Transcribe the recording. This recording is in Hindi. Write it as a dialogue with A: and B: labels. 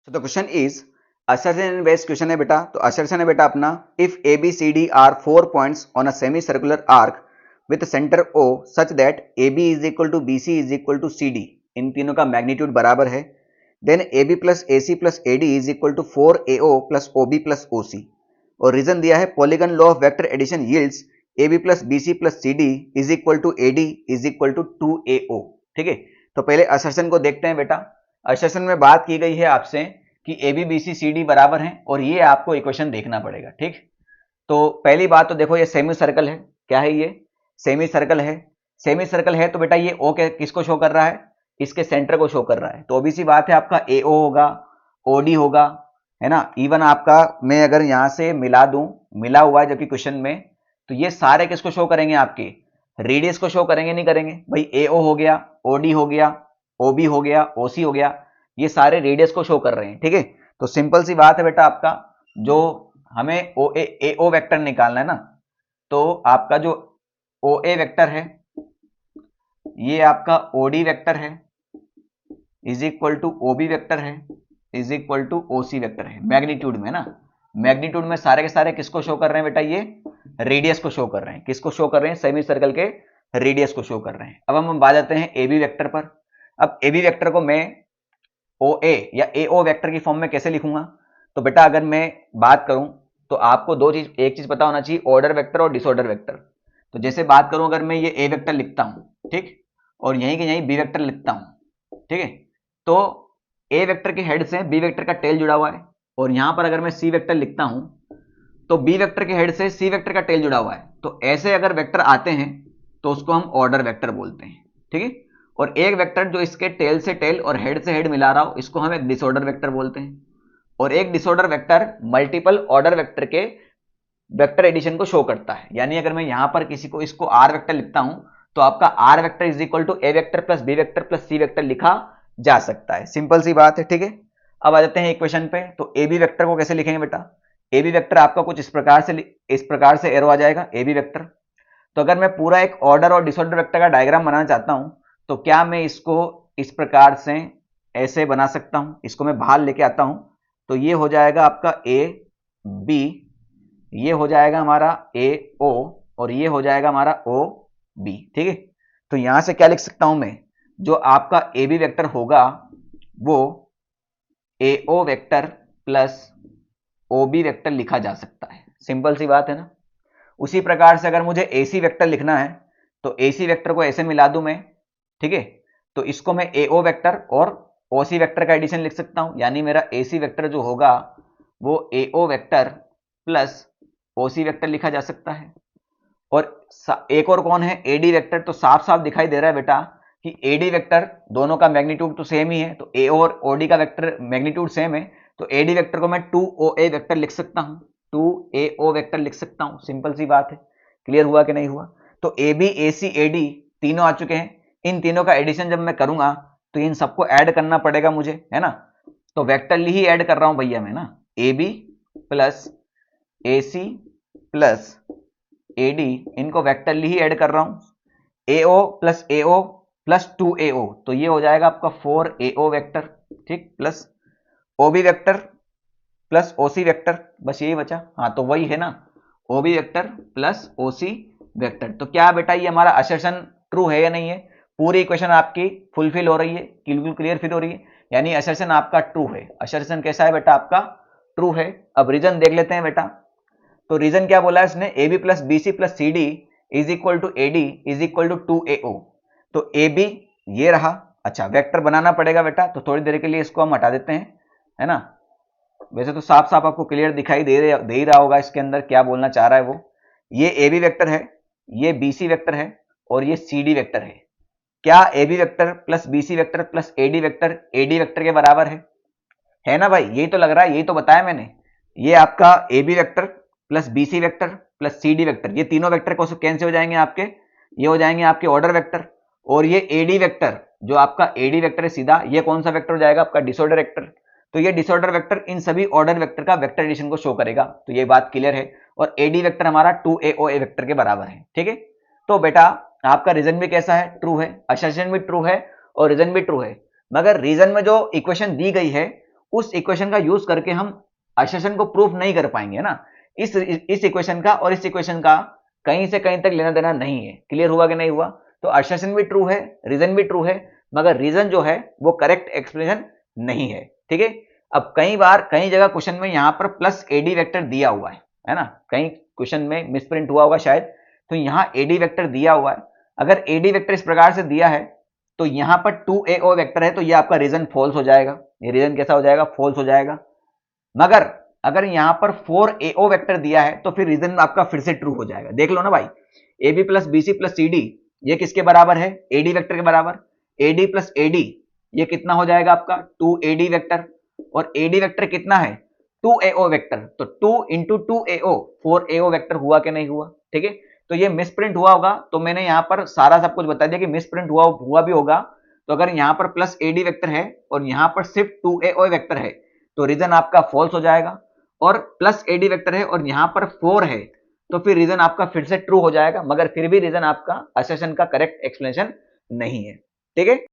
A: So the question is assertion based question है बेटा। तो assertion है बेटा अपना if A B C D are 4 points on a semicircular arc with center O such that AB is equal to BC is equal to CD, इन तीनों का मैग्नीट्यूड बराबर है, then AB plus AC plus AD is equal to 4AO plus OB plus OC, और रीजन दिया है polygon law of vector addition yields AB plus BC plus CD is equal to AD is equal to 2AO। ठीक है, तो पहले असर्शन को देखते हैं बेटा। असर्शन में बात की गई है आपसे कि AB BC CD बराबर हैं और ये आपको इक्वेशन देखना पड़ेगा। ठीक, तो पहली बात तो देखो ये सेमी सर्कल है। क्या है ये? सेमी सर्कल है। सेमी सर्कल है तो बेटा ये O के किसको शो कर रहा है? इसके सेंटर को शो कर रहा है। तो ऑब्वियस सी बात है आपका AO होगा, OD होगा, है ना। इवन आपका मैं अगर यहां से मिला दूं, मिला हुआ है जबकि क्वेश्चन में, तो ये सारे किसको शो करेंगे? आपके रेडियस को शो करेंगे, नहीं करेंगे भाई? AO हो गया, OD हो गया, OB हो गया, OC हो गया, ये सारे रेडियस को शो कर रहे हैं। ठीक है, तो सिंपल सी बात है बेटा आपका जो हमें AO वेक्टर निकालना है ना, तो आपका जो OA वेक्टर है ये आपका OD वेक्टर है is equal to OB vector है is equal to OC vector है। मैग्नीट्यूड में ना, मैग्नीट्यूड में सारे के सारे किसको शो कर रहे हैं बेटा? ये रेडियस को शो कर रहे हैं। किसको शो कर रहे हैं? सेमी सर्कल के रेडियस को शो कर रहे हैं। अब हम बात जाते हैं AB वेक्टर पर। अब AB वेक्टर को मैं OA या AO वेक्टर की फॉर्म में कैसे लिखूंगा? तो बेटा अगर मैं बात करूं तो आपको एक चीज पता होना चाहिए, ऑर्डर वेक्टर और डिसऑर्डर वेक्टर। तो जैसे बात करूं अगर मैं ये A वेक्टर लिखता हूं, ठीक, और यहीं के यहीं B वेक्टर लिखता हूं, ठीक है, तो A वेक्टर के हेड से B वेक्टर का टेल जुड़ा हुआ है, और यहां पर अगर मैं C वेक्टर लिखता हूं तो B वेक्टर के हेड से C वेक्टर का टेल जुड़ा हुआ है। तो ऐसे अगर वेक्टर आते हैं तो उसको हम ऑर्डर वेक्टर बोलते हैं। ठीक है, और एक वेक्टर जो इसके टेल से टेल और हेड से हेड मिला रहा हो इसको हम एक डिसऑर्डर वेक्टर बोलते हैं। और एक disorder vector multiple order vector के वेक्टर एडिशन को शो करता है। यानी अगर मैं यहां पर किसी को इसको आर वेक्टर लिखता हूं तो आपका R vector is equal to A vector plus B vector plus C vector लिखा जा सकता है। सिंपल सी बात है। ठीक है, अब आ जाते हैं इक्वेशन पे। तो ए बी वेक्टर को कैसे लिखेंगे बेटा? ए बी वेक्टर आपका कुछ इस प्रकार से एरो आ जाएगा ए बी वेक्टर। तो अगर मैं पूरा एक ऑर्डर और डिसऑर्डर वेक्टर का डायग्राम बनाना चाहता हूं तो क्या मैं इसको इस प्रकार से ऐसे बना सकता हूं? इसको मैं बाहर लेके आता हूं तो ये हो जाएगा आपका ए बी, ये हो जाएगा हमारा ए ओ, और ये हो जाएगा हमारा ओ बी। ठीक है, तो यहां से क्या लिख सकता हूं मैं? जो आपका ए बी वेक्टर होगा वो A O vector plus O B vector लिखा जा सकता है। सिंपल सी बात है ना। उसी प्रकार से अगर मुझे ए सी वेक्टर लिखना है तो ए सी वेक्टर को ऐसे मिला दूं मैं, ठीक है, तो इसको मैं ए ओ वेक्टर और ओ सी वेक्टर का एडिशन लिख सकता हूं। यानी मेरा ए सी वेक्टर जो होगा वो A O vector plus O C vector लिखा जा सकता है। और एक और कौन है? AD vector. तो साफ साफ दिखाई दे रहा है बेटा कि एडी वेक्टर दोनों का मैग्नीट्यूड तो सेम ही है, तो ए और ओडी का वेक्टर मैग्नीट्यूड सेम है, तो एडी वेक्टर को मैं 2OA वेक्टर लिख सकता हूं, 2AO वेक्टर लिख सकता हूं। सिंपल सी बात है। क्लियर हुआ कि नहीं हुआ? तो A B A C A D तीनों आ चुके हैं। इन तीनों का एडिशन जब मैं करूंगा तो इन सबको ऐड करना पड़ेगा मुझे, है ना। तो वेक्टरली ही ऐड कर रहा हूं भैया मैं ना, A B plus A C plus AD, इनको वेक्टरली ही ऐड कर रहा हूं। एओ प्लस एओ प्लस 2AO, तो ये हो जाएगा आपका 4AO वेक्टर, ठीक, प्लस ओबी वेक्टर प्लस ओसी वेक्टर, बस यही बचा। हाँ, तो वही है ना, ओबी वेक्टर प्लस ओसी वेक्टर। तो क्या बेटा ये हमारा असर्शन ट्रू है या नहीं है? पूरी इक्वेशन आपकी फुलफिल हो रही है, बिल्कुल क्लियर फिल हो रही है, यानी असर्शन आपका ट्रू है। असर्शन कैसा है बेटा? आपका ट्रू है। अब रीजन देख लेते हैं बेटा। तो रीजन क्या बोला है इसने? A B plus B C plus C D is equal to A D is equal to 2AO। तो ए बी ये रहा। अच्छा, वेक्टर बनाना पड़ेगा बेटा, तो थोड़ी देर के लिए इसको हम हटा देते हैं, है ना। वैसे तो साफ साफ आपको क्लियर दिखाई दे ही रहा होगा इसके अंदर क्या बोलना चाह रहा है वो। ये ए बी वेक्टर है, ये बी सी वेक्टर है, और ये सी डी वेक्टर है। क्या A B vector plus B C vector plus A D vector के बराबर है ना भाई? यही तो लग रहा है, यही तो बताया मैंने। ये आपका A B vector plus B C vector plus C D vector, ये तीनों वेक्टर कैंसिल हो जाएंगे आपके, ये हो जाएंगे आपके ऑर्डर वेक्टर। और ये एडी वेक्टर, जो आपका एडी वेक्टर है सीधा, ये कौन सा वेक्टर हो जाएगा? आपका डिसऑर्डर वेक्टर। तो ये डिसऑर्डर वेक्टर इन सभी ऑर्डर वेक्टर का वेक्टर एडिशन को शो करेगा। तो ये बात क्लियर है। और एडी वेक्टर हमारा 2AOA वेक्टर के बराबर है। ठीक है, तो बेटा आपका रीजन भी कैसा है? ट्रू है। असर्शन भी ट्रू है और रीजन भी ट्रू है। मगर रीजन में जो इक्वेशन दी गई है उस इक्वेशन का यूज करके हम असर्शन को प्रूफ नहीं कर पाएंगे ना। इस इक्वेशन का और इस इक्वेशन का कहीं से कहीं तक लेना देना नहीं है। क्लियर हुआ कि नहीं हुआ? तो असर्शन भी ट्रू है, रीजन भी ट्रू है, मगर रीजन जो है वो करेक्ट एक्सप्लेनेशन नहीं है। ठीक है। अब कई बार कई जगह क्वेश्चन में यहां पर प्लस एडी वेक्टर दिया हुआ है ना, कहीं क्वेश्चन में मिसप्रिंट हुआ होगा शायद, तो यहां एडी वेक्टर दिया हुआ है। अगर एडी वेक्टर इस प्रकार से दिया है तो यहां पर 2AO वेक्टर है, तो ये आपका रीजन फॉल्स हो जाएगा। ये रीजन कैसा हो जाएगा? फॉल्स हो जाएगा। मगर अगर यहां पर 4AO वेक्टर दिया है तो फिर रीजन आपका फिर से ट्रू हो जाएगा। देख लो ना भाई, AB plus BC plus CD ये किसके बराबर है? AD वेक्टर के बराबर। AD प्लस AD ये कितना हो जाएगा आपका? 2AD vector. और AD वेक्टर कितना है? 2AO vector. तो 2 इंटू 2AO 4AO वेक्टर हुआ कि नहीं हुआ? ठीक है। तो ये मिसप्रिंट हुआ होगा, तो मैंने यहां पर सारा सब कुछ बता दिया कि मिसप्रिंट हुआ भी होगा। तो अगर यहां पर प्लस AD वेक्टर है और यहां पर सिर्फ 2AO वेक्टर है तो रीजन आपका फॉल्स हो जाएगा। और प्लस AD वेक्टर है और यहां पर 4 है तो फिर रीजन आपका फिर से ट्रू हो जाएगा, मगर फिर भी रीजन आपका असर्शन का करेक्ट एक्सप्लेनेशन नहीं है। ठीक है।